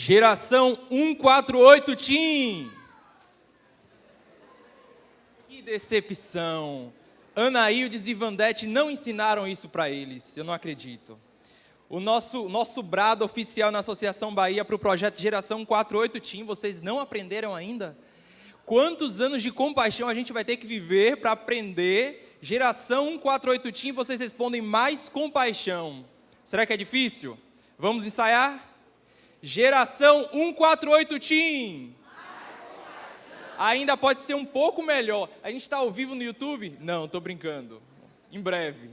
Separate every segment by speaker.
Speaker 1: Geração 148 Team. Que decepção. Anaíldes e Vandete não ensinaram isso para eles, eu não acredito. O nosso brado oficial na Associação Bahia para o projeto Geração 148 Team, vocês não aprenderam ainda? Quantos anos de compaixão a gente vai ter que viver para aprender Geração 148 Team? Vocês respondem mais compaixão. Será que é difícil? Vamos ensaiar? Geração 148 Team. Ainda pode ser um pouco melhor. A gente está ao vivo no YouTube? Não, estou brincando. Em breve.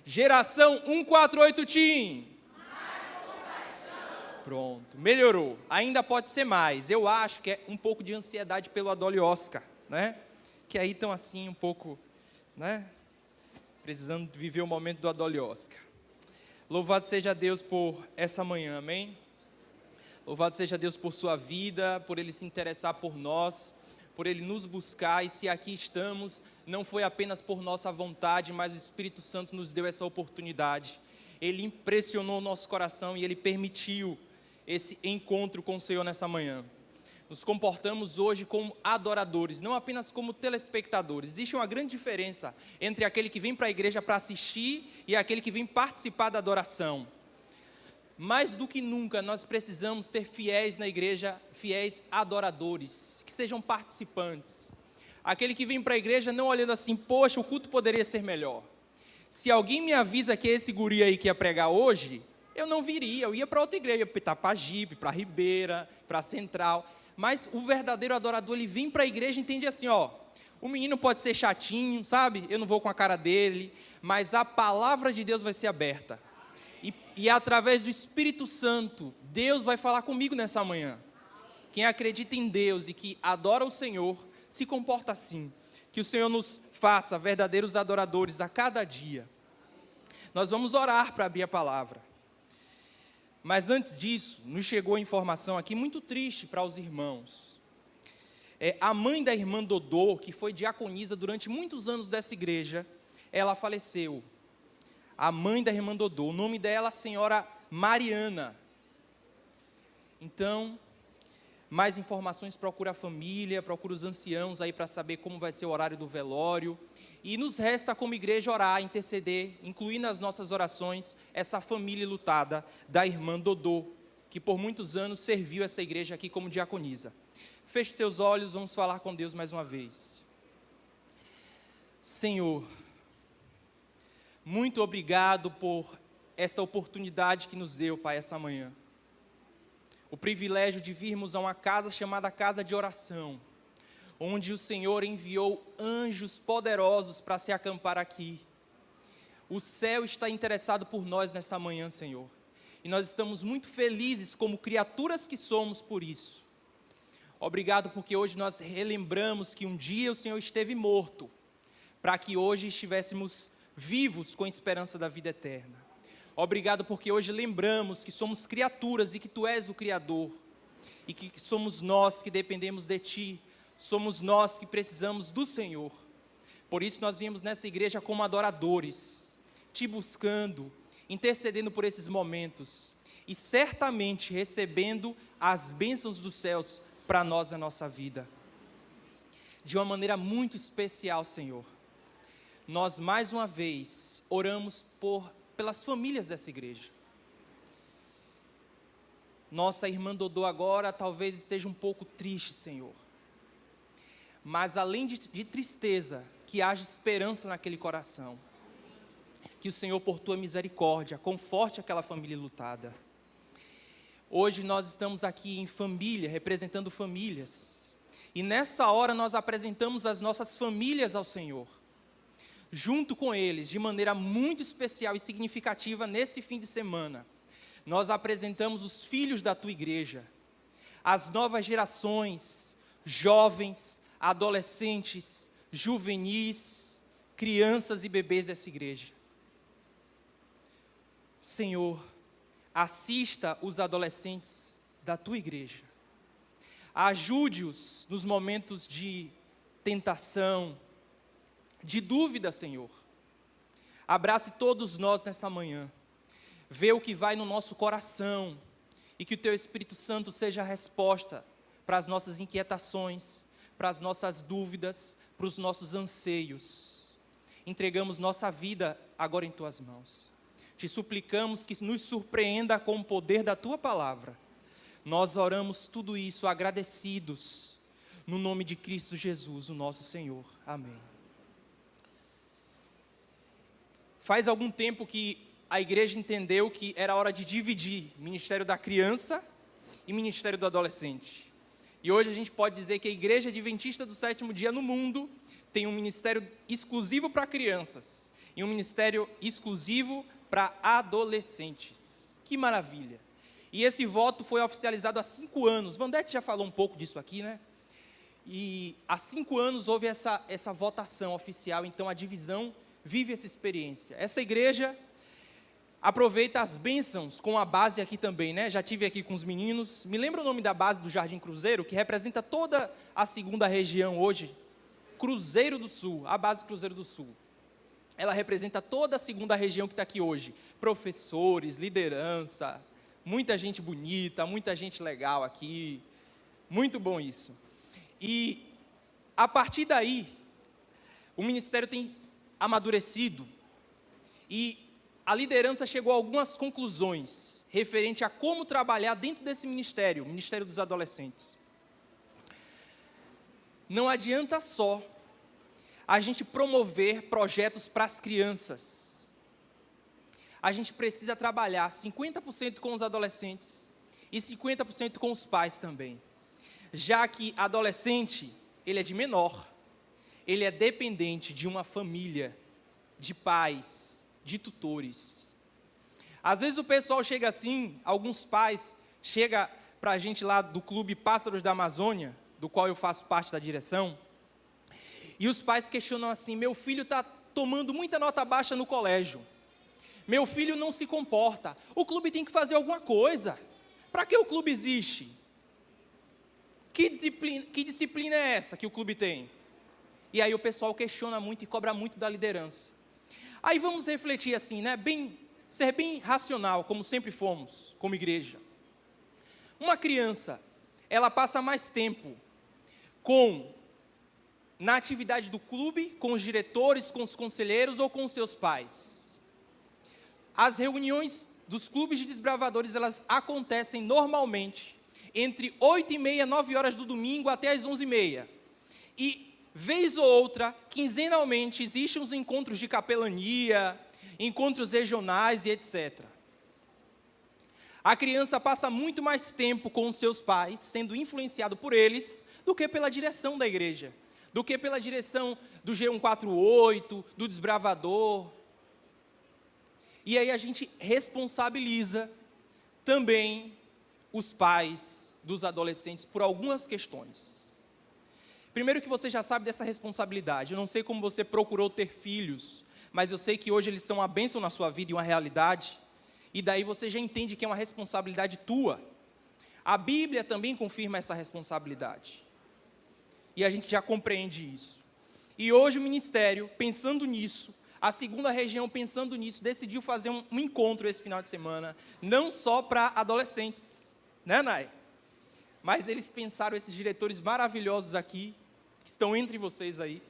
Speaker 1: Geração 148 Team. Pronto, melhorou. Ainda pode ser mais. Eu acho que é um pouco de ansiedade pelo Adolio Oscar, né? Que aí estão assim um pouco, né? Precisando viver o momento do Adolio Oscar. Louvado seja Deus por essa manhã, amém? Louvado seja Deus por sua vida, por Ele se interessar por nós, por Ele nos buscar, e se aqui estamos, não foi apenas por nossa vontade, mas o Espírito Santo nos deu essa oportunidade. Ele impressionou o nosso coração e Ele permitiu esse encontro com o Senhor nessa manhã. Nos comportamos hoje como adoradores, não apenas como telespectadores. Existe uma grande diferença entre aquele que vem para a igreja para assistir e aquele que vem participar da adoração. Mais do que nunca, nós precisamos ter fiéis na igreja, fiéis adoradores, que sejam participantes. Aquele que vem para a igreja não olhando assim, poxa, o culto poderia ser melhor. Se alguém me avisa que é esse guri aí que ia pregar hoje, eu não viria, eu ia para outra igreja, para Itapajipe, para Ribeira, para Central. Mas o verdadeiro adorador, ele vem para a igreja e entende assim, ó, o menino pode ser chatinho, sabe? Eu não vou com a cara dele, mas a palavra de Deus vai ser aberta. E através do Espírito Santo, Deus vai falar comigo nessa manhã. Quem acredita em Deus e que adora o Senhor, se comporta assim. Que o Senhor nos faça verdadeiros adoradores a cada dia. Nós vamos orar para abrir a palavra. Mas antes disso, nos chegou a informação aqui muito triste para os irmãos. A mãe da irmã Dodô, que foi diaconisa durante muitos anos dessa igreja, ela faleceu. A mãe da irmã Dodô, o nome dela, a senhora Mariana. Então, mais informações, procura a família, procura os anciãos aí para saber como vai ser o horário do velório. E nos resta como igreja orar, interceder, incluir nas nossas orações essa família lutada da irmã Dodô, que por muitos anos serviu essa igreja aqui como diaconisa. Feche seus olhos, vamos falar com Deus mais uma vez. Senhor, muito obrigado por esta oportunidade que nos deu, Pai, essa manhã. O privilégio de virmos a uma casa chamada Casa de Oração, onde o Senhor enviou anjos poderosos para se acampar aqui. O céu está interessado por nós nessa manhã, Senhor. E nós estamos muito felizes como criaturas que somos por isso. Obrigado porque hoje nós relembramos que um dia o Senhor esteve morto, para que hoje estivéssemos vivos com a esperança da vida eterna. Obrigado porque hoje lembramos que somos criaturas e que Tu és o Criador. E que somos nós que dependemos de Ti. Somos nós que precisamos do Senhor. Por isso nós viemos nessa igreja como adoradores, Te buscando, intercedendo por esses momentos. E certamente recebendo as bênçãos dos céus para nós na nossa vida. De uma maneira muito especial, Senhor. Nós mais uma vez oramos pelas famílias dessa igreja. Nossa irmã Dodô agora talvez esteja um pouco triste, Senhor. Mas além de tristeza, que haja esperança naquele coração. Que o Senhor, por Tua misericórdia, conforte aquela família lutada. Hoje nós estamos aqui em família, representando famílias. E nessa hora nós apresentamos as nossas famílias ao Senhor. Junto com eles, de maneira muito especial e significativa, nesse fim de semana, nós apresentamos os filhos da Tua igreja, as novas gerações, jovens, adolescentes, juvenis, crianças e bebês dessa igreja. Senhor, assista os adolescentes da Tua igreja, ajude-os nos momentos de tentação, de dúvida, Senhor. Abrace todos nós nessa manhã. Vê o que vai no nosso coração e que o Teu Espírito Santo seja a resposta para as nossas inquietações, para as nossas dúvidas, para os nossos anseios. Entregamos nossa vida agora em Tuas mãos. Te suplicamos que nos surpreenda com o poder da Tua palavra. Nós oramos tudo isso agradecidos, no nome de Cristo Jesus, o nosso Senhor. Amém. Faz algum tempo que a igreja entendeu que era hora de dividir Ministério da Criança e Ministério do Adolescente. E hoje a gente pode dizer que a Igreja Adventista do Sétimo Dia no mundo tem um ministério exclusivo para crianças e um ministério exclusivo para adolescentes. Que maravilha! E esse voto foi oficializado há 5 anos. Vandete já falou um pouco disso aqui, né? E há 5 anos houve essa votação oficial, então a divisão vive essa experiência. Essa igreja aproveita as bênçãos com a base aqui também, né? Já tive aqui com os meninos. Me lembra o nome da base do Jardim Cruzeiro, que representa toda a segunda região hoje? Cruzeiro do Sul, a base Cruzeiro do Sul. Ela representa toda a segunda região que está aqui hoje. Professores, liderança, muita gente bonita, muita gente legal aqui. Muito bom isso. E a partir daí, o ministério tem amadurecido e a liderança chegou a algumas conclusões referente a como trabalhar dentro desse ministério, o Ministério dos Adolescentes. Não adianta só a gente promover projetos para as crianças. A gente precisa trabalhar 50% com os adolescentes e 50% com os pais também. Já que adolescente, ele é de menor, ele é dependente de uma família, de pais, de tutores. Às vezes o pessoal chega assim, alguns pais chegam para a gente lá do Clube Pássaros da Amazônia, do qual eu faço parte da direção, e os pais questionam assim: meu filho está tomando muita nota baixa no colégio, meu filho não se comporta, o clube tem que fazer alguma coisa. Para que o clube existe? Que disciplina é essa que o clube tem? E aí o pessoal questiona muito e cobra muito da liderança. Aí vamos refletir assim, né? Ser bem racional, como sempre fomos, como igreja. Uma criança, ela passa mais tempo na atividade do clube, com os diretores, com os conselheiros ou com os seus pais. As reuniões dos clubes de desbravadores, elas acontecem normalmente entre 8h30 e 9 horas do domingo até as 11h30. E, vez ou outra, quinzenalmente, existem os encontros de capelania, encontros regionais e etc. A criança passa muito mais tempo com os seus pais, sendo influenciado por eles, do que pela direção da igreja, do que pela direção do G148, do desbravador. E aí a gente responsabiliza também os pais dos adolescentes por algumas questões. Primeiro que você já sabe dessa responsabilidade. Eu não sei como você procurou ter filhos, mas eu sei que hoje eles são uma bênção na sua vida e uma realidade, e daí você já entende que é uma responsabilidade tua. A Bíblia também confirma essa responsabilidade, e a gente já compreende isso. E hoje o ministério, pensando nisso, a segunda região, pensando nisso, decidiu fazer um encontro esse final de semana, não só para adolescentes, né, Nai? Mas eles pensaram, esses diretores maravilhosos aqui, que estão entre vocês aí,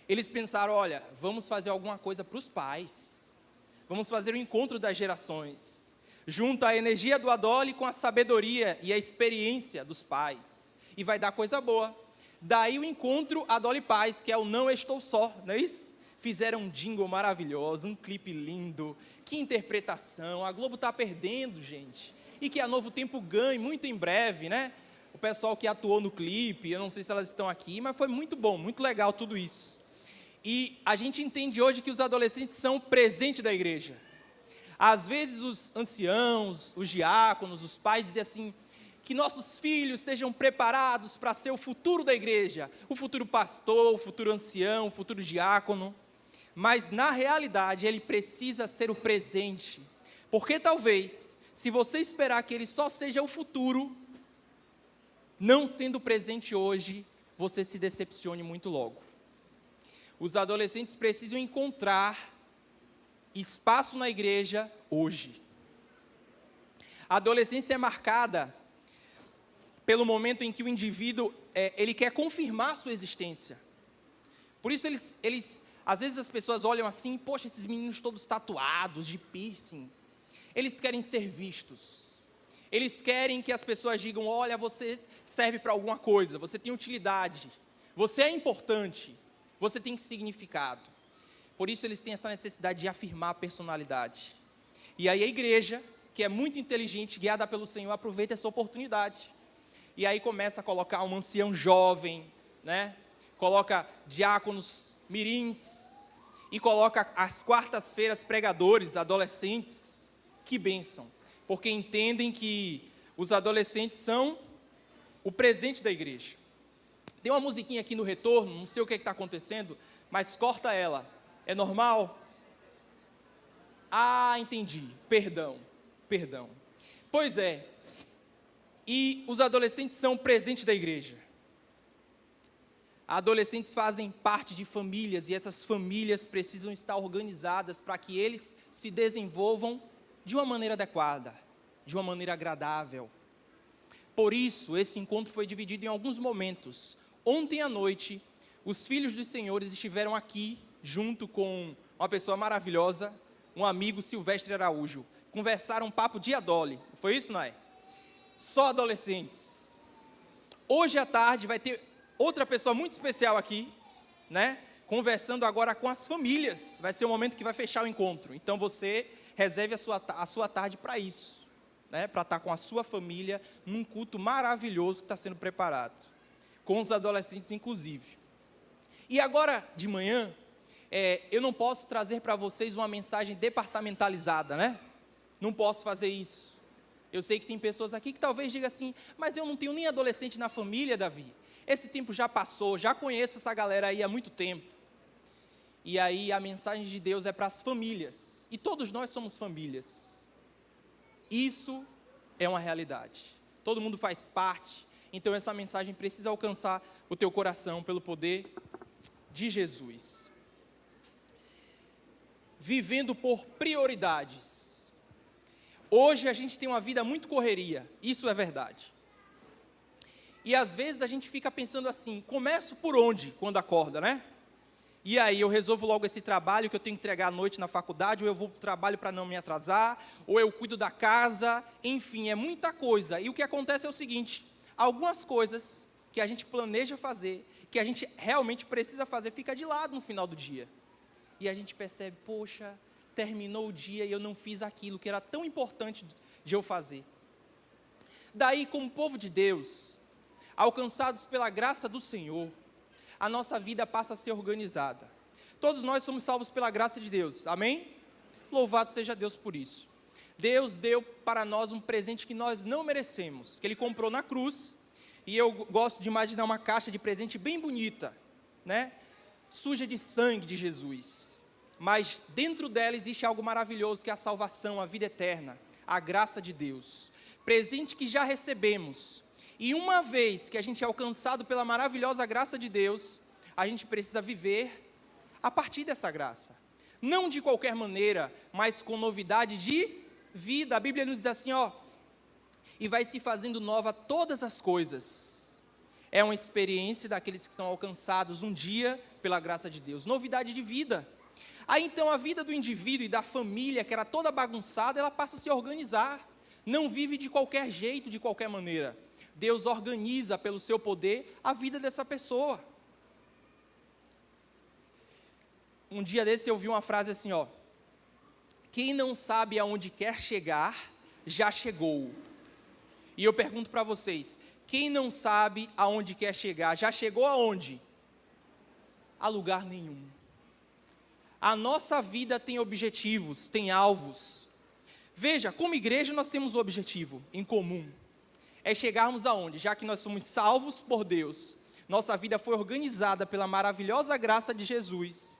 Speaker 1: eles pensaram: olha, vamos fazer alguma coisa para os pais, vamos fazer o encontro das gerações, junta a energia do Adole com a sabedoria e a experiência dos pais, e vai dar coisa boa. Daí o encontro Adole Paz, que é o Não Estou Só, não é isso? Fizeram um jingle maravilhoso, um clipe lindo, que interpretação, a Globo está perdendo, gente, e que a Novo Tempo ganhe muito em breve, né? O pessoal que atuou no clipe, eu não sei se elas estão aqui, mas foi muito bom, muito legal tudo isso. E a gente entende hoje que os adolescentes são o presente da igreja. Às vezes os anciãos, os diáconos, os pais dizem assim: que nossos filhos sejam preparados para ser o futuro da igreja, o futuro pastor, o futuro ancião, o futuro diácono. Mas na realidade ele precisa ser o presente, porque talvez, se você esperar que ele só seja o futuro, não sendo presente hoje, você se decepcione muito logo. Os adolescentes precisam encontrar espaço na igreja hoje. A adolescência é marcada pelo momento em que o indivíduo, ele quer confirmar a sua existência. Por isso, às vezes as pessoas olham assim, poxa, esses meninos todos tatuados, de piercing. Eles querem ser vistos. Eles querem que as pessoas digam, olha, você serve para alguma coisa, você tem utilidade, você é importante, você tem significado. Por isso eles têm essa necessidade de afirmar a personalidade. E aí a igreja, que é muito inteligente, guiada pelo Senhor, aproveita essa oportunidade. E aí começa a colocar um ancião jovem, né? Coloca diáconos mirins, e coloca às quartas-feiras pregadores, adolescentes. Que bênção, porque entendem que os adolescentes são o presente da igreja. Tem uma musiquinha aqui no retorno, não sei o que está acontecendo, mas corta ela. É normal? Ah, entendi, perdão. Pois é, e os adolescentes são o presente da igreja. Adolescentes fazem parte de famílias, e essas famílias precisam estar organizadas para que eles se desenvolvam de uma maneira adequada, de uma maneira agradável. Por isso, esse encontro foi dividido em alguns momentos. Ontem à noite, os filhos dos senhores estiveram aqui, junto com uma pessoa maravilhosa, um amigo, Silvestre Araújo. Conversaram um papo de adole. Foi isso, não é? Só adolescentes. Hoje à tarde vai ter outra pessoa muito especial aqui, né? Conversando agora com as famílias. Vai ser o momento que vai fechar o encontro. Então você reserve a sua tarde para isso, né? Para estar com a sua família num culto maravilhoso que está sendo preparado, com os adolescentes inclusive. E agora de manhã, eu não posso trazer para vocês uma mensagem departamentalizada, né? Não posso fazer isso. Eu sei que tem pessoas aqui que talvez digam assim, mas eu não tenho nem adolescente na família, Davi. Esse tempo já passou, já conheço essa galera aí há muito tempo. E aí a mensagem de Deus é para as famílias. E todos nós somos famílias. Isso é uma realidade. Todo mundo faz parte. Então essa mensagem precisa alcançar o teu coração pelo poder de Jesus. Vivendo por prioridades. Hoje a gente tem uma vida muito correria. Isso é verdade. E às vezes a gente fica pensando assim, começo por onde quando acorda, né? E aí eu resolvo logo esse trabalho que eu tenho que entregar à noite na faculdade, ou eu vou para o trabalho para não me atrasar, ou eu cuido da casa, enfim, é muita coisa. E o que acontece é o seguinte, algumas coisas que a gente planeja fazer, que a gente realmente precisa fazer, fica de lado no final do dia. E a gente percebe, poxa, terminou o dia e eu não fiz aquilo que era tão importante de eu fazer. Daí, como povo de Deus, alcançados pela graça do Senhor, a nossa vida passa a ser organizada. Todos nós somos salvos pela graça de Deus, amém? Louvado seja Deus por isso. Deus deu para nós um presente que nós não merecemos, que Ele comprou na cruz, e eu gosto de imaginar uma caixa de presente bem bonita, né? Suja de sangue de Jesus, mas dentro dela existe algo maravilhoso, que é a salvação, a vida eterna, a graça de Deus, presente que já recebemos. E uma vez que a gente é alcançado pela maravilhosa graça de Deus, a gente precisa viver a partir dessa graça. Não de qualquer maneira, mas com novidade de vida. A Bíblia nos diz assim, e vai se fazendo nova todas as coisas. É uma experiência daqueles que são alcançados um dia pela graça de Deus. Novidade de vida. Aí então a vida do indivíduo e da família, que era toda bagunçada, ela passa a se organizar. Não vive de qualquer jeito, de qualquer maneira. Deus organiza pelo seu poder a vida dessa pessoa. Um dia desse eu ouvi uma frase assim, quem não sabe aonde quer chegar, já chegou. E eu pergunto para vocês, quem não sabe aonde quer chegar, já chegou aonde? A lugar nenhum. A nossa vida tem objetivos, tem alvos. Veja, como igreja nós temos um objetivo em comum. É chegarmos aonde? Já que nós somos salvos por Deus, nossa vida foi organizada pela maravilhosa graça de Jesus.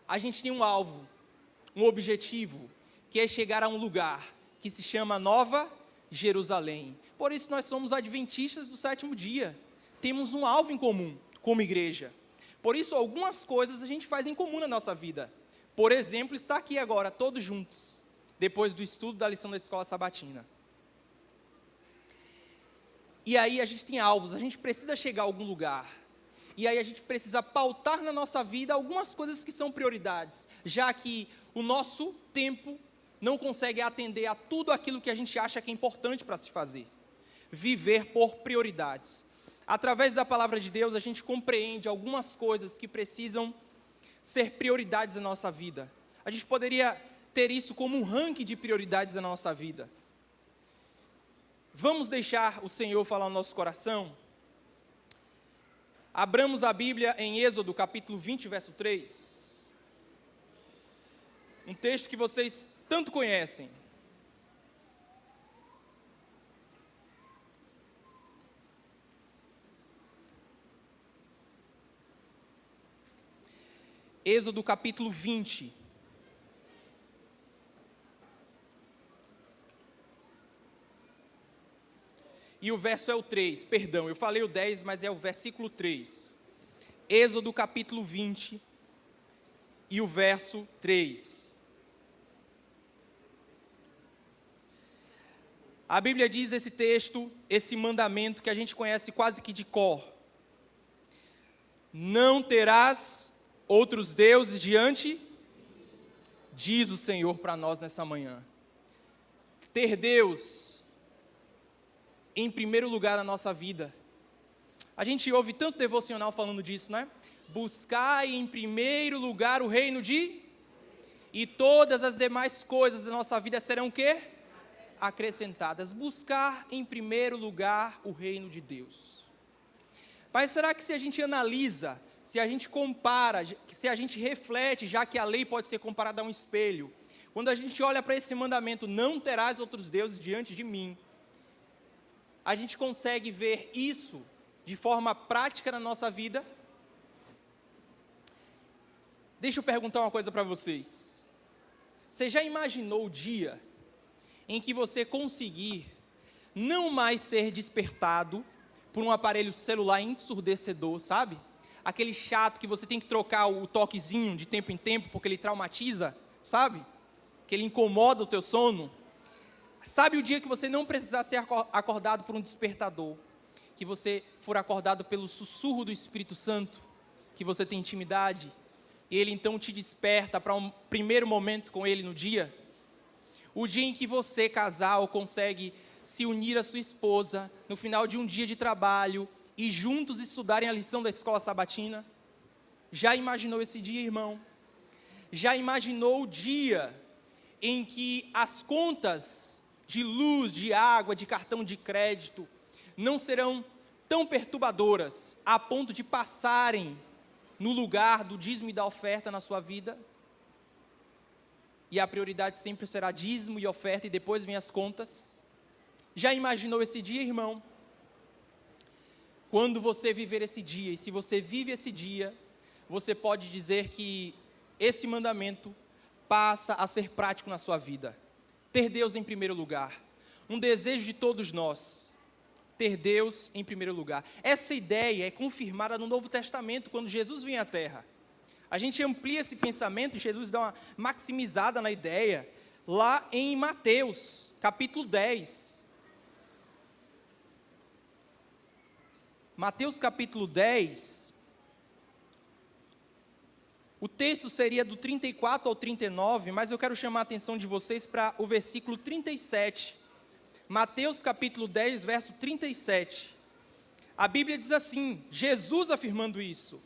Speaker 1: A gente tem um alvo, um objetivo, que é chegar a um lugar que se chama Nova Jerusalém. Por isso nós somos adventistas do sétimo dia. Temos um alvo em comum, como igreja. Por isso algumas coisas a gente faz em comum na nossa vida. Por exemplo, estar aqui agora, todos juntos, depois do estudo da lição da escola sabatina. E aí a gente tem alvos, a gente precisa chegar a algum lugar. E aí a gente precisa pautar na nossa vida algumas coisas que são prioridades, já que o nosso tempo não consegue atender a tudo aquilo que a gente acha que é importante para se fazer. Viver por prioridades. Através da palavra de Deus, a gente compreende algumas coisas que precisam ser prioridades na nossa vida. A gente poderia ter isso como um ranking de prioridades da nossa vida. Vamos deixar o Senhor falar no nosso coração? Abramos a Bíblia em Êxodo, capítulo 20, verso 3. Um texto que vocês tanto conhecem. Êxodo, capítulo 20. E o verso é o 3, perdão, eu falei o 10, mas é o versículo 3. Êxodo capítulo 20 e o verso 3. A Bíblia diz esse texto, esse mandamento que a gente conhece quase que de cor. Não terás outros deuses diante, diz o Senhor para nós nessa manhã. Ter Deus em primeiro lugar na nossa vida. A gente ouve tanto devocional falando disso, né? Buscai em primeiro lugar o reino de... E todas as demais coisas da nossa vida serão o quê? Acrescentadas. Buscar em primeiro lugar o reino de Deus. Mas será que se a gente analisa, se a gente compara, se a gente reflete, já que a lei pode ser comparada a um espelho, quando a gente olha para esse mandamento, não terás outros deuses diante de mim, a gente consegue ver isso de forma prática na nossa vida? Deixa eu perguntar uma coisa para vocês. Você já imaginou o dia em que você conseguir não mais ser despertado por um aparelho celular ensurdecedor, sabe? Aquele chato que você tem que trocar o toquezinho de tempo em tempo porque ele traumatiza, sabe? Que ele incomoda o teu sono. Sabe o dia que você não precisar ser acordado por um despertador, que você for acordado pelo sussurro do Espírito Santo, que você tem intimidade, e ele então te desperta para um primeiro momento com ele no dia? O dia em que você, casal, consegue se unir à sua esposa, no final de um dia de trabalho, e juntos estudarem a lição da escola sabatina? Já imaginou esse dia, irmão? Já imaginou o dia em que as contas de luz, de água, de cartão de crédito, não serão tão perturbadoras a ponto de passarem no lugar do dízimo e da oferta na sua vida? E a prioridade sempre será dízimo e oferta e depois vem as contas? Já imaginou esse dia, irmão? Quando você viver esse dia, e se você vive esse dia, você pode dizer que esse mandamento passa a ser prático na sua vida. Ter Deus em primeiro lugar. Um desejo de todos nós. Ter Deus em primeiro lugar. Essa ideia é confirmada no Novo Testamento, quando Jesus vem à Terra. A gente amplia esse pensamento, e Jesus dá uma maximizada na ideia, lá em Mateus, capítulo 10. Mateus capítulo 10... O texto seria do 34 ao 39, mas eu quero chamar a atenção de vocês para o versículo 37. Mateus capítulo 10, verso 37. A Bíblia diz assim, Jesus afirmando isso: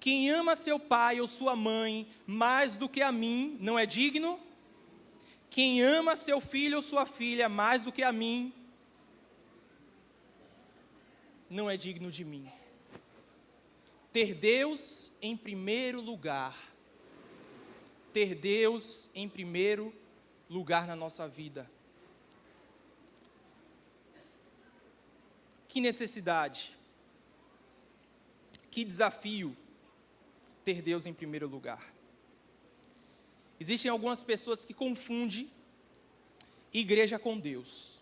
Speaker 1: quem ama seu pai ou sua mãe mais do que a mim, não é digno? Quem ama seu filho ou sua filha mais do que a mim, não é digno de mim. Ter Deus em primeiro lugar. Ter Deus em primeiro lugar na nossa vida. Que necessidade, que desafio ter Deus em primeiro lugar. Existem algumas pessoas que confundem igreja com Deus.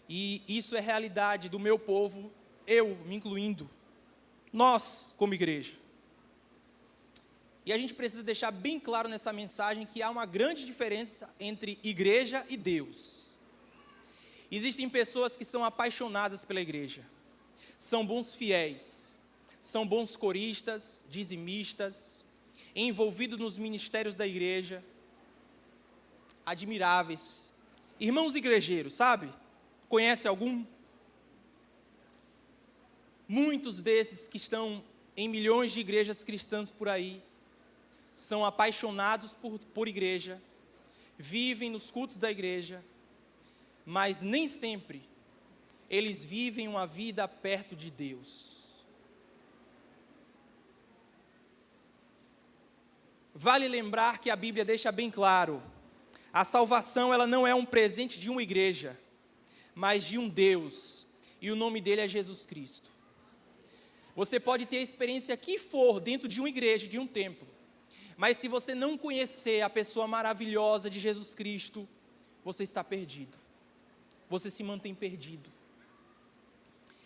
Speaker 1: E isso é realidade do meu povo, eu me incluindo. Nós, como igreja. E a gente precisa deixar bem claro nessa mensagem que há uma grande diferença entre igreja e Deus. Existem pessoas que são apaixonadas pela igreja, são bons fiéis, são bons coristas, dizimistas, envolvidos nos ministérios da igreja, admiráveis. Irmãos igrejeiros, sabe? Conhece algum? Muitos desses que estão em milhões de igrejas cristãs por aí, são apaixonados por igreja, vivem nos cultos da igreja, mas nem sempre eles vivem uma vida perto de Deus. Vale lembrar que a Bíblia deixa bem claro, a salvação ela não é um presente de uma igreja, mas de um Deus, e o nome dele é Jesus Cristo. Você pode ter a experiência que for dentro de uma igreja, de um templo, mas se você não conhecer a pessoa maravilhosa de Jesus Cristo, você está perdido. Você se mantém perdido.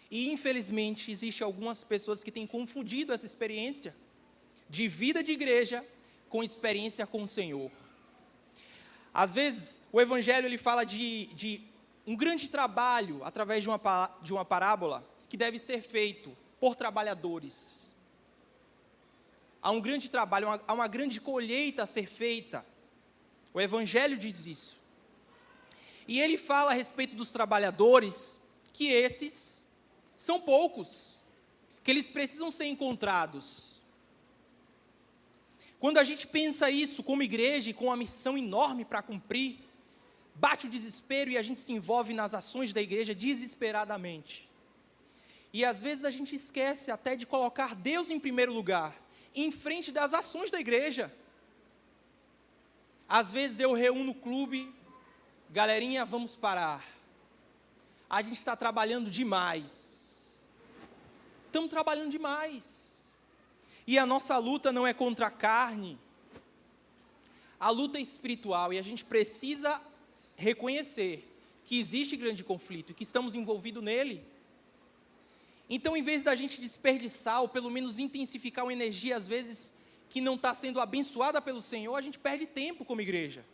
Speaker 1: E infelizmente, existem algumas pessoas que têm confundido essa experiência de vida de igreja com experiência com o Senhor. Às vezes, o Evangelho ele fala de um grande trabalho, através de uma parábola, que deve ser feito por trabalhadores. Há um grande trabalho, há uma grande colheita a ser feita. O Evangelho diz isso. E ele fala a respeito dos trabalhadores, que esses são poucos, que eles precisam ser encontrados. Quando a gente pensa isso como igreja e com uma missão enorme para cumprir, bate o desespero e a gente se envolve nas ações da igreja desesperadamente. E às vezes a gente esquece até de colocar Deus em primeiro lugar, em frente das ações da igreja. Às vezes eu reúno o clube, galerinha, vamos parar. A gente está trabalhando demais. Estamos trabalhando demais. E a nossa luta não é contra a carne. A luta é espiritual e a gente precisa reconhecer que existe grande conflito e que estamos envolvidos nele. Então, em vez da gente desperdiçar, ou pelo menos intensificar uma energia, às vezes, que não está sendo abençoada pelo Senhor, a gente perde tempo como igreja.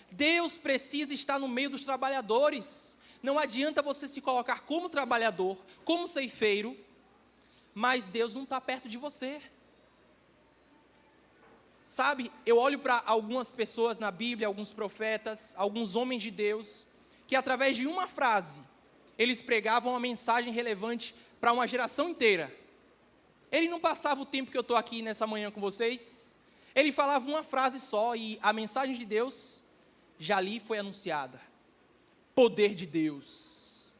Speaker 1: Deus precisa estar no meio dos trabalhadores. Não adianta você se colocar como trabalhador, como ceifeiro, mas Deus não está perto de você. Sabe, eu olho para algumas pessoas na Bíblia, alguns profetas, alguns homens de Deus, que através de uma frase, eles pregavam uma mensagem relevante para uma geração inteira. Ele não passava o tempo que eu estou aqui nessa manhã com vocês, ele falava uma frase só e a mensagem de Deus já ali foi anunciada. Poder de Deus.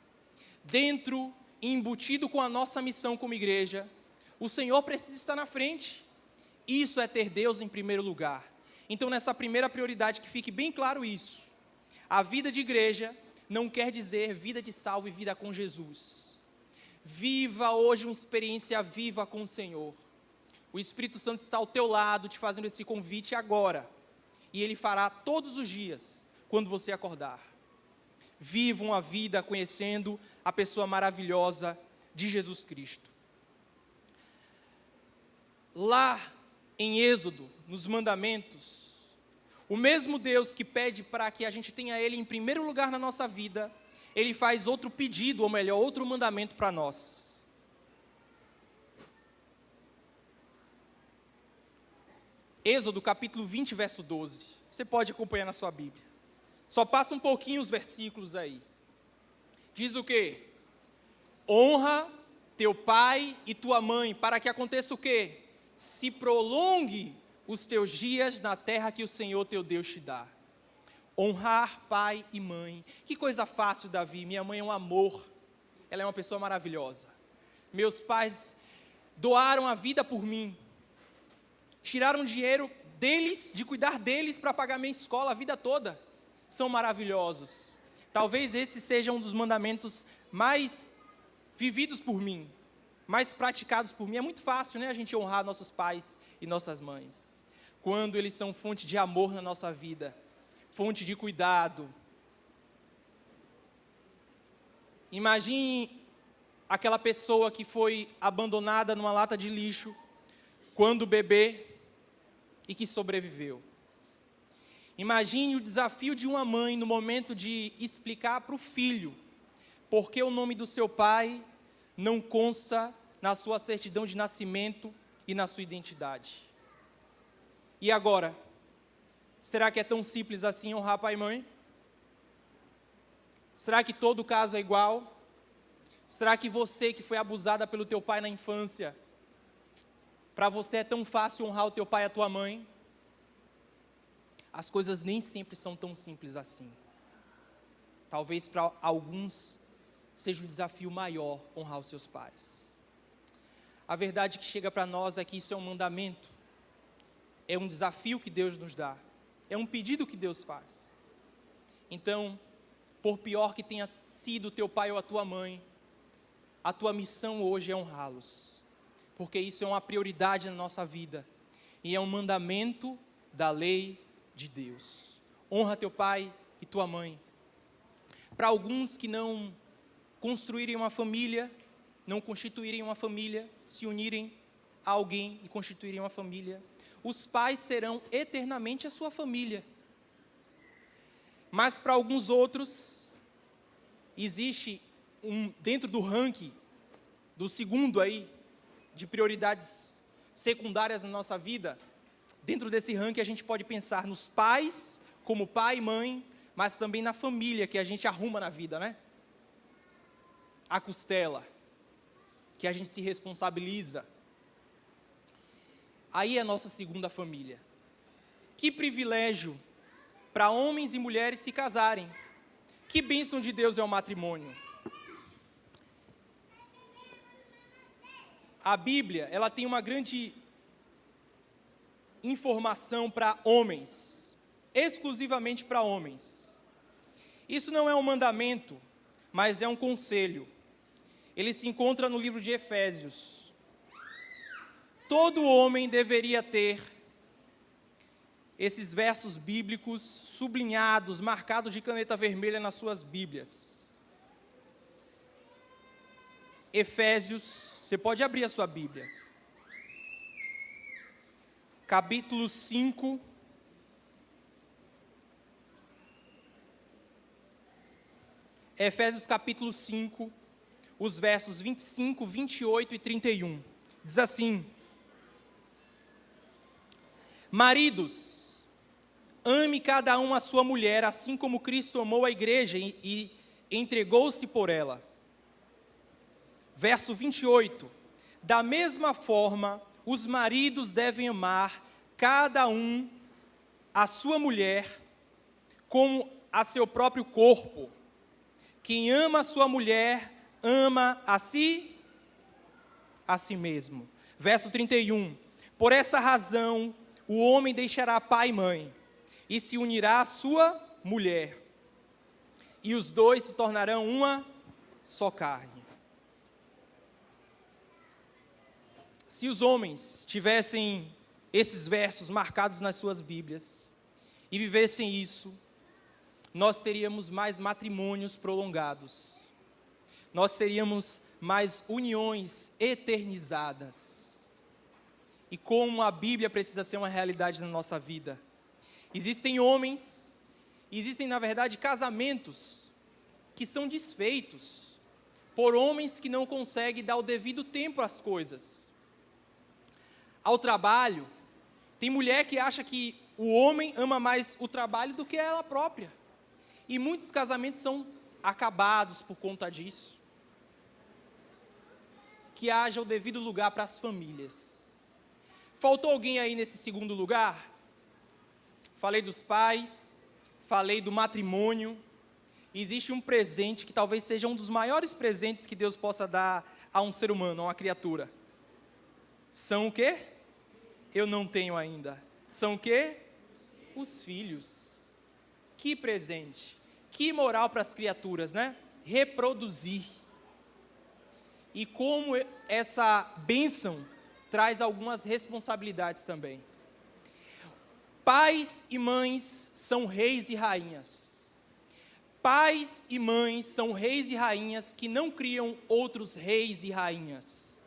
Speaker 1: Dentro e embutido com a nossa missão como igreja, o Senhor precisa estar na frente. Isso é ter Deus em primeiro lugar. Então, nessa primeira prioridade, que fique bem claro isso. A vida de igreja não quer dizer vida de salvo e vida com Jesus. Viva hoje uma experiência viva com o Senhor. O Espírito Santo está ao teu lado, te fazendo esse convite agora. E Ele fará todos os dias, quando você acordar. Viva uma vida conhecendo a pessoa maravilhosa de Jesus Cristo. Lá em Êxodo, nos mandamentos, o mesmo Deus que pede para que a gente tenha Ele em primeiro lugar na nossa vida, Ele faz outro pedido, ou melhor, outro mandamento para nós. Êxodo capítulo 20, verso 12. Você pode acompanhar na sua Bíblia. Só passa um pouquinho os versículos aí. Diz o quê? Honra teu pai e tua mãe, para que aconteça o quê? Se prolongue os teus dias na terra que o Senhor teu Deus te dá. Honrar pai e mãe. Que coisa fácil, Davi. Minha mãe é um amor. Ela é uma pessoa maravilhosa. Meus pais doaram a vida por mim. Tiraram dinheiro deles, de cuidar deles, para pagar minha escola a vida toda. São maravilhosos. Talvez esse seja um dos mandamentos mais vividos por mim, mais praticados por mim. É muito fácil, né, a gente honrar nossos pais e nossas mães, quando eles são fonte de amor na nossa vida, fonte de cuidado. Imagine aquela pessoa que foi abandonada numa lata de lixo, quando bebê, e que sobreviveu. Imagine o desafio de uma mãe no momento de explicar para o filho por que o nome do seu pai não consta na sua certidão de nascimento e na sua identidade. E agora, será que é tão simples assim honrar pai e mãe? Será que todo caso é igual? Será que você que foi abusada pelo teu pai na infância, para você é tão fácil honrar o teu pai e a tua mãe? As coisas nem sempre são tão simples assim. Talvez para alguns seja um desafio maior honrar os seus pais. A verdade que chega para nós é que isso é um mandamento, é um desafio que Deus nos dá, é um pedido que Deus faz. Então, por pior que tenha sido o teu pai ou a tua mãe, a tua missão hoje é honrá-los, porque isso é uma prioridade na nossa vida, e é um mandamento da lei de Deus. Honra teu pai e tua mãe. Para alguns que não construírem uma família, não constituírem uma família, se unirem a alguém e constituírem uma família, os pais serão eternamente a sua família. Mas para alguns outros, existe dentro do ranking, do segundo aí, de prioridades secundárias na nossa vida, dentro desse ranking a gente pode pensar nos pais, como pai e mãe, mas também na família que a gente arruma na vida, né? A costela, que a gente se responsabiliza. Aí é a nossa segunda família. Que privilégio para homens e mulheres se casarem. Que bênção de Deus é o matrimônio. A Bíblia, ela tem uma grande informação para homens, exclusivamente para homens. Isso não é um mandamento, mas é um conselho. Ele se encontra no livro de Efésios. Todo homem deveria ter esses versos bíblicos sublinhados, marcados de caneta vermelha nas suas Bíblias. Efésios, você pode abrir a sua Bíblia. Capítulo 5. Efésios capítulo 5, os versos 25, 28 e 31. Diz assim: Maridos, ame cada um a sua mulher, assim como Cristo amou a igreja e entregou-se por ela. Verso 28. Da mesma forma, os maridos devem amar cada um a sua mulher como a seu próprio corpo. Quem ama a sua mulher, ama a si mesmo. Verso 31. Por essa razão, o homem deixará pai e mãe, e se unirá à sua mulher, e os dois se tornarão uma só carne. Se os homens tivessem esses versos marcados nas suas Bíblias, e vivessem isso, nós teríamos mais matrimônios prolongados, nós teríamos mais uniões eternizadas. E como a Bíblia precisa ser uma realidade na nossa vida. Existem homens, existem na verdade casamentos que são desfeitos por homens que não conseguem dar o devido tempo às coisas. Ao trabalho, tem mulher que acha que o homem ama mais o trabalho do que ela própria. E muitos casamentos são acabados por conta disso. Que haja o devido lugar para as famílias. Faltou alguém aí nesse segundo lugar? Falei dos pais, falei do matrimônio. Existe um presente que talvez seja um dos maiores presentes que Deus possa dar a um ser humano, a uma criatura. São o quê? Eu não tenho ainda. São o quê? Os filhos. Que presente. Que moral para as criaturas, né? Reproduzir. E como essa bênção traz algumas responsabilidades também. Pais e mães são reis e rainhas. Pais e mães são reis e rainhas que não criam outros reis e rainhas.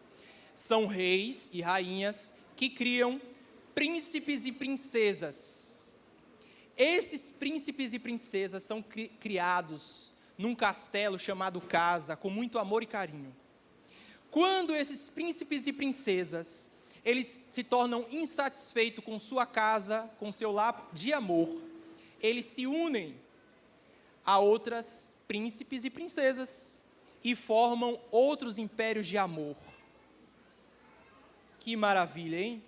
Speaker 1: São reis e rainhas que criam príncipes e princesas. Esses príncipes e princesas são criados num castelo chamado casa, com muito amor e carinho. Quando esses príncipes e princesas, eles se tornam insatisfeitos com sua casa, com seu lar de amor, eles se unem a outras príncipes e princesas e formam outros impérios de amor. Que maravilha, hein?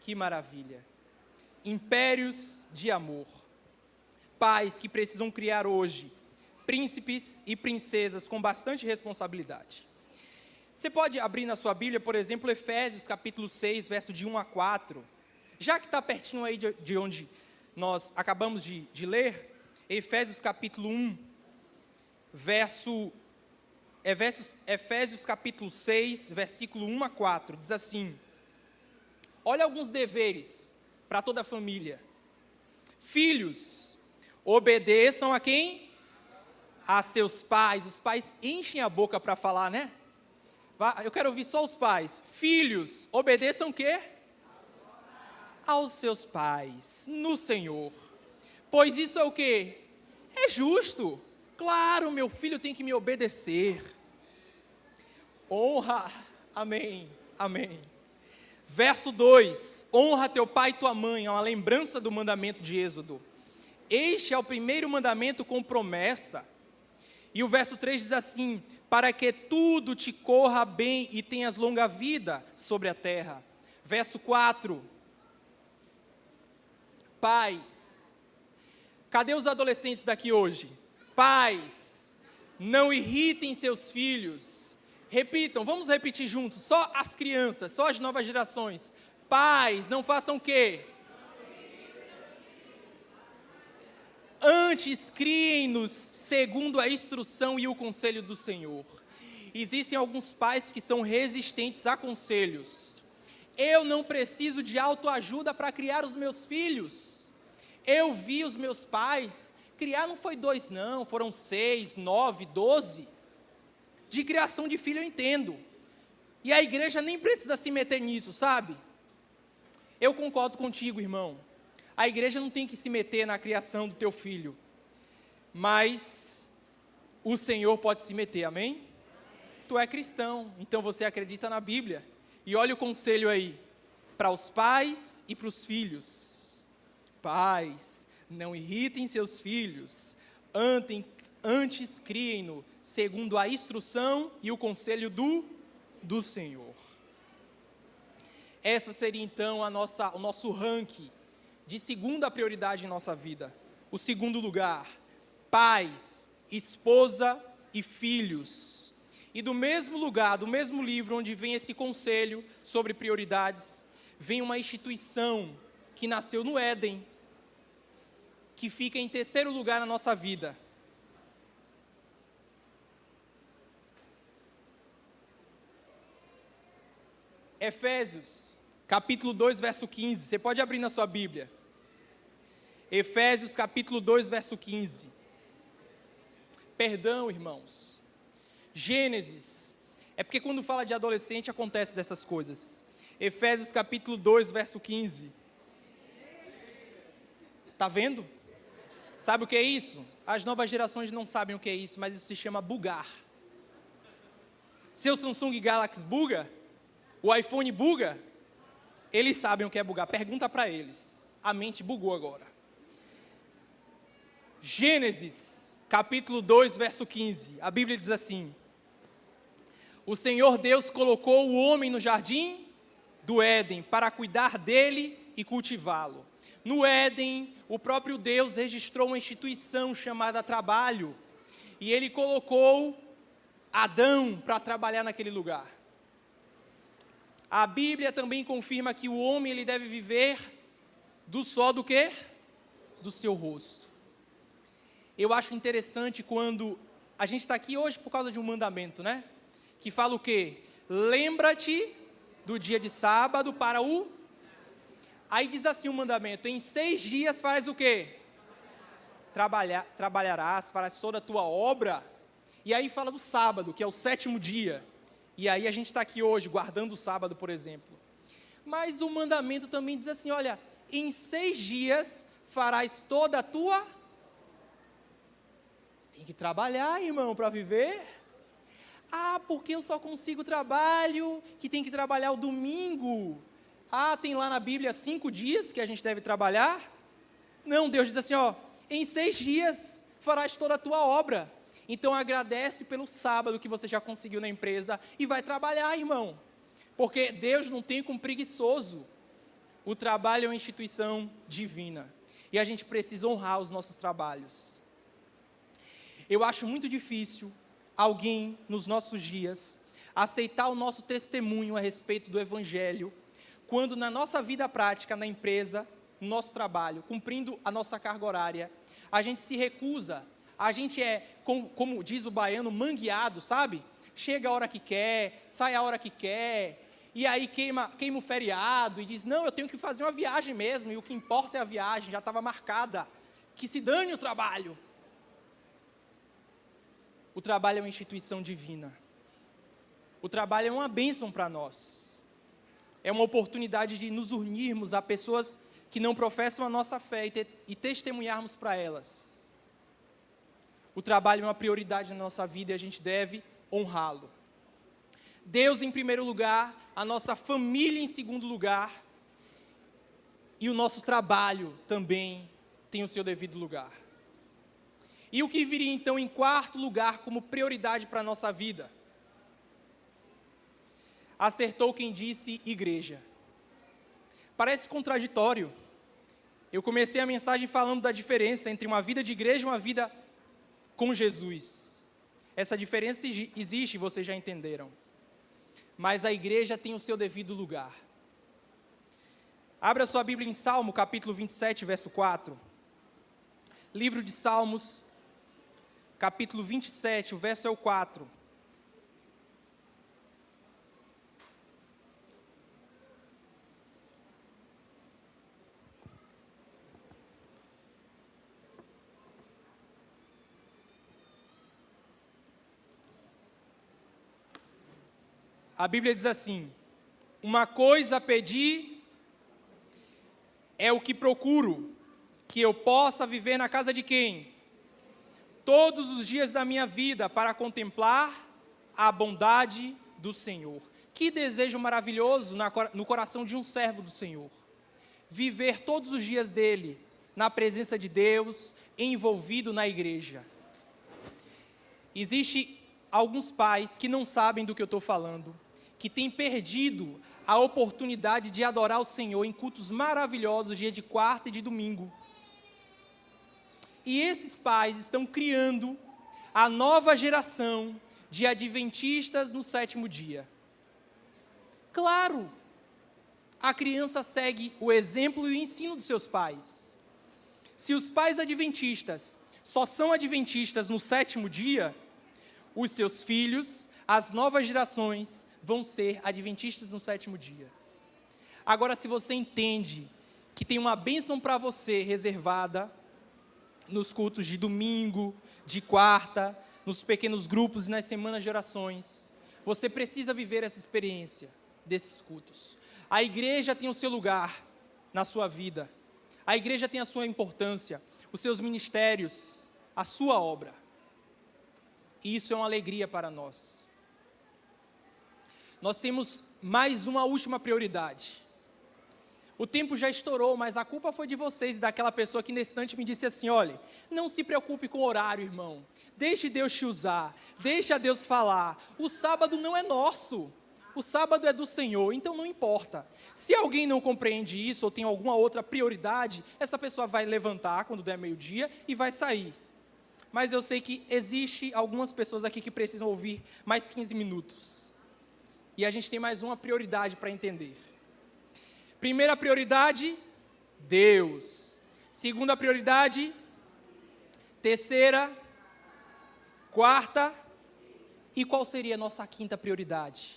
Speaker 1: Que maravilha. Impérios de amor. Pais que precisam criar hoje príncipes e princesas com bastante responsabilidade. Você pode abrir na sua Bíblia, por exemplo, Efésios capítulo 6, verso de 1 a 4. Já que está pertinho aí de onde nós acabamos de ler, Efésios capítulo 1, Efésios capítulo 6, versículo 1 a 4, diz assim: olha alguns deveres para toda a família. Filhos, obedeçam a quem? A seus pais. Os pais enchem a boca para falar, né? Eu quero ouvir só os pais. Filhos, obedeçam o quê? Aos seus pais, no Senhor. Pois isso é o quê? É justo. Claro, meu filho tem que me obedecer. Honra. Amém. Amém. Verso 2. Honra teu pai e tua mãe. É uma lembrança do mandamento de Êxodo. Este é o primeiro mandamento com promessa. E o verso 3 diz assim: para que tudo te corra bem e tenhas longa vida sobre a terra. Verso 4. Pais. Cadê os adolescentes daqui hoje? Pais, não irritem seus filhos. Repitam, vamos repetir juntos, só as crianças, só as novas gerações. Pais, não façam o quê? Antes criem-nos segundo a instrução e o conselho do Senhor. Existem alguns pais que são resistentes a conselhos. Eu não preciso de autoajuda para criar os meus filhos. Eu vi os meus pais criar, não foi 2 não, foram 6, 9, 12. De criação de filho eu entendo. E a igreja nem precisa se meter nisso, sabe? Eu concordo contigo, irmão. A igreja não tem que se meter na criação do teu filho, mas o Senhor pode se meter, amém? Tu é cristão, então você acredita na Bíblia. E olha o conselho aí, para os pais e para os filhos. Pais, não irritem seus filhos, antes criem-no, segundo a instrução e o conselho do Senhor. Essa seria então o nosso ranking de segunda prioridade em nossa vida. O segundo lugar, pais, esposa e filhos. E do mesmo lugar, do mesmo livro onde vem esse conselho sobre prioridades, vem uma instituição que nasceu no Éden, que fica em terceiro lugar na nossa vida. Efésios capítulo 2, verso 15, você pode abrir na sua Bíblia. Efésios capítulo 2, verso 15. Perdão, irmãos. Gênesis. É porque quando fala de adolescente acontece dessas coisas. Efésios capítulo 2, verso 15. Está vendo? Sabe o que é isso? As novas gerações não sabem o que é isso, mas isso se chama bugar. Seu Samsung Galaxy buga? O iPhone buga? Eles sabem o que é bugar. Pergunta para eles. A mente bugou agora. Gênesis, capítulo 2, verso 15. A Bíblia diz assim: o Senhor Deus colocou o homem no jardim do Éden para cuidar dele e cultivá-lo. No Éden, o próprio Deus registrou uma instituição chamada trabalho. E ele colocou Adão para trabalhar naquele lugar. A Bíblia também confirma que o homem ele deve viver do só do quê? Do seu rosto. Eu acho interessante quando a gente está aqui hoje por causa de um mandamento, né? Que fala o quê? Lembra-te do dia de sábado para o... Aí diz assim o mandamento: em 6 dias faz o quê? Trabalharás, farás toda a tua obra. E aí fala do sábado, que é o 7º dia. E aí a gente está aqui hoje, guardando o sábado, por exemplo. Mas o mandamento também diz assim, olha, em 6 dias farás toda a tua... Tem que trabalhar, irmão, para viver. Ah, porque eu só consigo trabalho, que tem que trabalhar o domingo. Ah, tem lá na Bíblia 5 dias que a gente deve trabalhar? Não, Deus diz assim, ó, em 6 dias farás toda a tua obra. Então agradece pelo sábado que você já conseguiu na empresa e vai trabalhar, irmão. Porque Deus não tem com preguiçoso. O trabalho é uma instituição divina. E a gente precisa honrar os nossos trabalhos. Eu acho muito difícil alguém, nos nossos dias, aceitar o nosso testemunho a respeito do Evangelho, quando na nossa vida prática, na empresa, no nosso trabalho, cumprindo a nossa carga horária, a gente se recusa, a gente é, como diz o baiano, mangueado, sabe? Chega a hora que quer, sai a hora que quer, e aí queima o feriado, e diz, não, eu tenho que fazer uma viagem mesmo, e o que importa é a viagem, já estava marcada, que se dane o trabalho. O trabalho é uma instituição divina. O trabalho é uma bênção para nós. É uma oportunidade de nos unirmos a pessoas que não professam a nossa fé e testemunharmos para elas. O trabalho é uma prioridade na nossa vida e a gente deve honrá-lo. Deus em primeiro lugar, a nossa família em segundo lugar, e o nosso trabalho também tem o seu devido lugar. E o que viria então em quarto lugar como prioridade para a nossa vida? Acertou quem disse igreja. Parece contraditório. Eu comecei a mensagem falando da diferença entre uma vida de igreja e uma vida com Jesus. Essa diferença existe, vocês já entenderam. Mas a igreja tem o seu devido lugar. Abra sua Bíblia em Salmo, capítulo 27, verso 4. Livro de Salmos, capítulo 27, o verso é o 4. A Bíblia diz assim, uma coisa pedi é o que procuro, que eu possa viver na casa de quem? Todos os dias da minha vida, para contemplar a bondade do Senhor. Que desejo maravilhoso no coração de um servo do Senhor. Viver todos os dias dele, na presença de Deus, envolvido na igreja. Existem alguns pais que não sabem do que eu estou falando, que têm perdido a oportunidade de adorar o Senhor em cultos maravilhosos, dia de quarta e de domingo. E esses pais estão criando a nova geração de adventistas no 7º dia. Claro, a criança segue o exemplo e o ensino dos seus pais. Se os pais adventistas só são adventistas no 7º dia, os seus filhos, as novas gerações, vão ser adventistas no 7º dia. Agora, se você entende que tem uma bênção para você reservada nos cultos de domingo, de quarta, nos pequenos grupos e nas semanas de orações, você precisa viver essa experiência desses cultos. A igreja tem o seu lugar na sua vida. A igreja tem a sua importância, os seus ministérios, a sua obra. E isso é uma alegria para nós. Nós temos mais uma última prioridade. O tempo já estourou, mas a culpa foi de vocês e daquela pessoa que nesse instante me disse assim, olha, não se preocupe com o horário, irmão. Deixe Deus te usar, deixe Deus falar. O sábado não é nosso, o sábado é do Senhor, então não importa. Se alguém não compreende isso ou tem alguma outra prioridade, essa pessoa vai levantar quando der meio-dia e vai sair. Mas eu sei que existe algumas pessoas aqui que precisam ouvir mais 15 minutos. E a gente tem mais uma prioridade para entender. Primeira prioridade, Deus. Segunda prioridade, terceira, quarta. E qual seria a nossa quinta prioridade?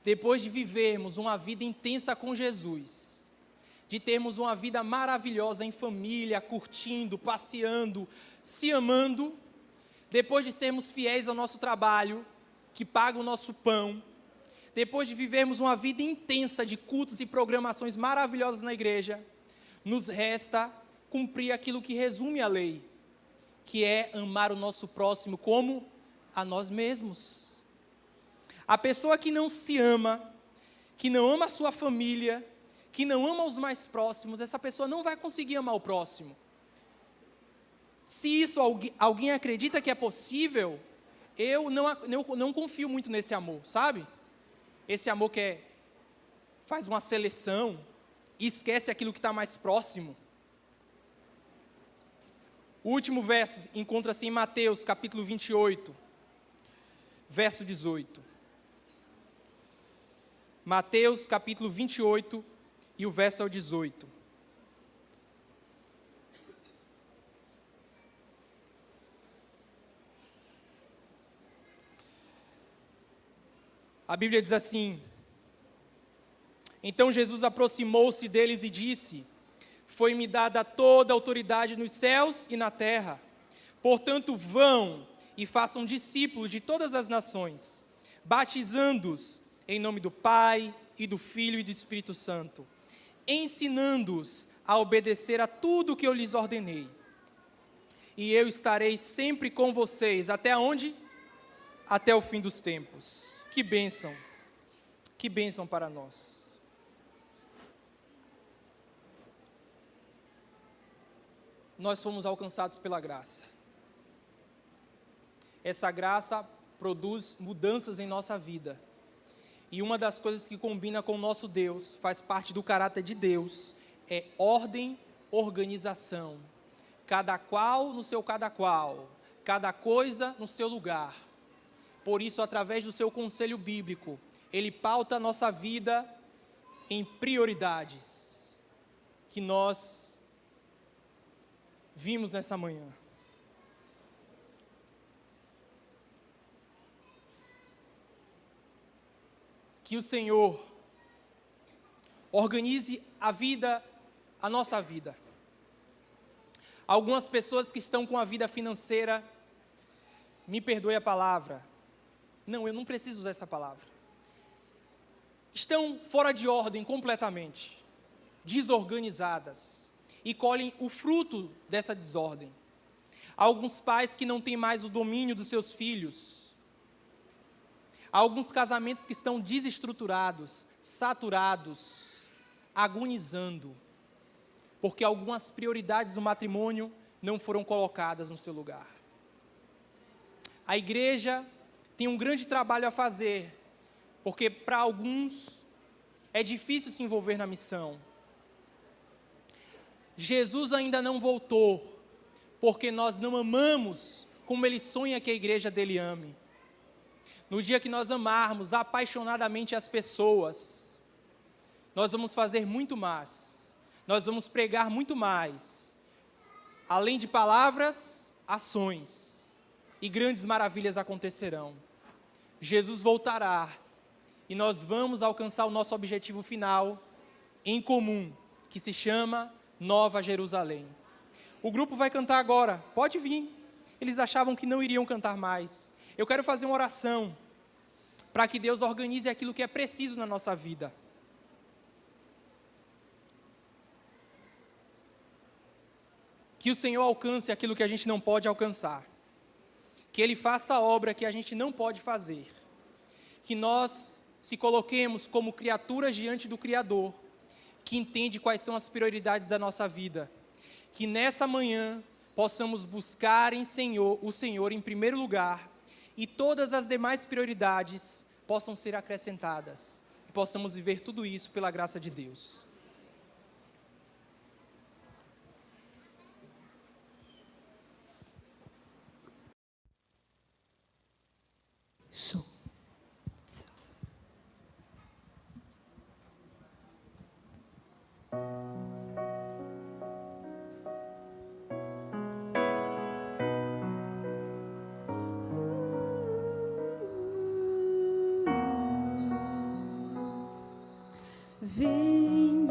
Speaker 1: Depois de vivermos uma vida intensa com Jesus, de termos uma vida maravilhosa em família, curtindo, passeando, se amando, depois de sermos fiéis ao nosso trabalho, que paga o nosso pão, depois de vivermos uma vida intensa de cultos e programações maravilhosas na igreja, nos resta cumprir aquilo que resume a lei, que é amar o nosso próximo como a nós mesmos. A pessoa que não se ama, que não ama a sua família, que não ama os mais próximos, essa pessoa não vai conseguir amar o próximo. Se isso alguém acredita que é possível, eu não confio muito nesse amor, sabe? Esse amor que faz uma seleção e esquece aquilo que está mais próximo. O último verso encontra-se em Mateus, capítulo 28, verso 18. Mateus, capítulo 28, e o verso é o 18. A Bíblia diz assim: então Jesus aproximou-se deles e disse: foi-me dada toda a autoridade nos céus e na terra. Portanto, vão e façam discípulos de todas as nações, batizando-os em nome do Pai, e do Filho e do Espírito Santo, ensinando-os a obedecer a tudo o que eu lhes ordenei. E eu estarei sempre com vocês, até onde? Até o fim dos tempos. Que bênção para nós. Nós fomos alcançados pela graça. Essa graça produz mudanças em nossa vida. E uma das coisas que combina com o nosso Deus, faz parte do caráter de Deus, é ordem, organização. Cada qual no seu cada qual, cada coisa no seu lugar. Por isso, através do seu conselho bíblico, ele pauta a nossa vida em prioridades, que nós vimos nessa manhã. Que o Senhor organize a nossa vida. Algumas pessoas que estão com a vida financeira, me perdoe a palavra, não, eu não preciso usar essa palavra, estão fora de ordem completamente, desorganizadas, e colhem o fruto dessa desordem. Alguns pais que não têm mais o domínio dos seus filhos, alguns casamentos que estão desestruturados, saturados, agonizando, porque algumas prioridades do matrimônio não foram colocadas no seu lugar. A igreja tem um grande trabalho a fazer, porque para alguns é difícil se envolver na missão. Jesus ainda não voltou, porque nós não amamos como Ele sonha que a igreja dele ame. No dia que nós amarmos apaixonadamente as pessoas, nós vamos fazer muito mais, nós vamos pregar muito mais, além de palavras, ações, e grandes maravilhas acontecerão. Jesus voltará, e nós vamos alcançar o nosso objetivo final, em comum, que se chama Nova Jerusalém. O grupo vai cantar agora, pode vir. Eles achavam que não iriam cantar mais. Eu quero fazer uma oração, para que Deus organize aquilo que é preciso na nossa vida. Que o Senhor alcance aquilo que a gente não pode alcançar. Que Ele faça a obra que a gente não pode fazer. Que nós se coloquemos como criaturas diante do Criador, que entende quais são as prioridades da nossa vida. Que nessa manhã possamos buscar o Senhor em primeiro lugar, e todas as demais prioridades possam ser acrescentadas. E possamos viver tudo isso pela graça de Deus.
Speaker 2: Sou. Vem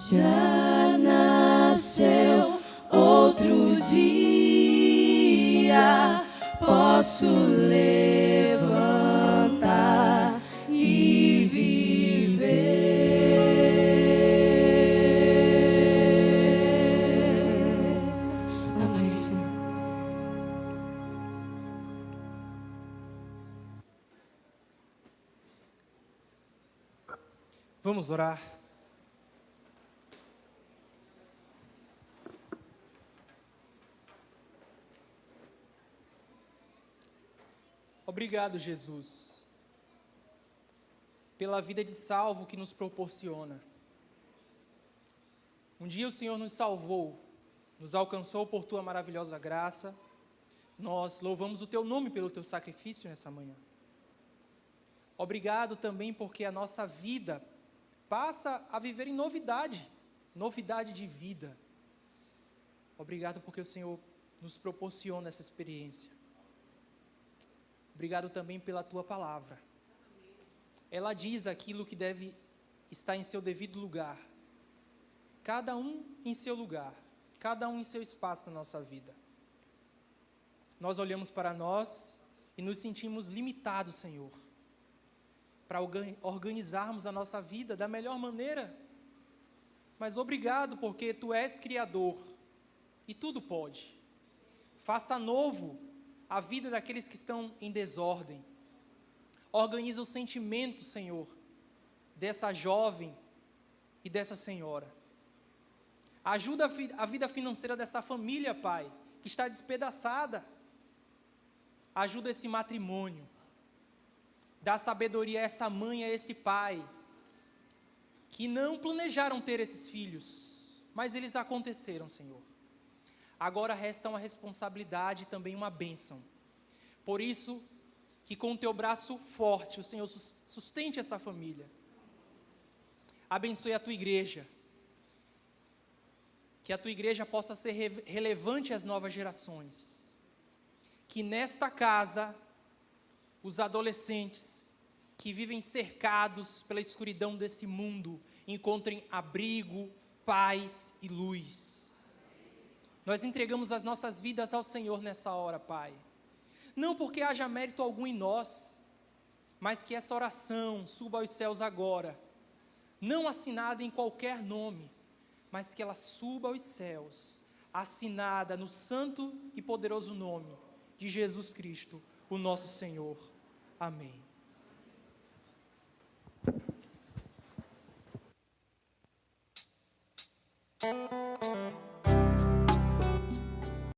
Speaker 3: Já nasceu outro dia, posso levantar e viver. Amém, Senhor.
Speaker 1: Vamos orar. Obrigado, Jesus, pela vida de salvo que nos proporciona. Um dia o Senhor nos salvou, nos alcançou por Tua maravilhosa graça. Nós louvamos o Teu nome pelo Teu sacrifício nessa manhã. Obrigado também porque a nossa vida passa a viver em novidade de vida. Obrigado porque o Senhor nos proporciona essa experiência. Obrigado também pela Tua palavra. Ela diz aquilo que deve estar em seu devido lugar. Cada um em seu lugar, cada um em seu espaço na nossa vida. Nós olhamos para nós e nos sentimos limitados, Senhor, para organizarmos a nossa vida da melhor maneira. Mas obrigado porque Tu és Criador e tudo pode. Faça novo a vida daqueles que estão em desordem. Organiza o sentimento, Senhor, dessa jovem e dessa senhora. Ajuda a vida financeira dessa família, Pai, que está despedaçada. Ajuda esse matrimônio. Dá sabedoria a essa mãe e a esse pai, que não planejaram ter esses filhos, mas eles aconteceram, Senhor. Agora resta uma responsabilidade e também uma bênção. Por isso, que com o Teu braço forte, o Senhor sustente essa família. Abençoe a Tua igreja. Que a Tua igreja possa ser relevante às novas gerações. Que nesta casa, os adolescentes que vivem cercados pela escuridão desse mundo encontrem abrigo, paz e luz. Nós entregamos as nossas vidas ao Senhor nessa hora, Pai. Não porque haja mérito algum em nós, mas que essa oração suba aos céus agora, não assinada em qualquer nome, mas que ela suba aos céus, assinada no santo e poderoso nome de Jesus Cristo, o nosso Senhor. Amém.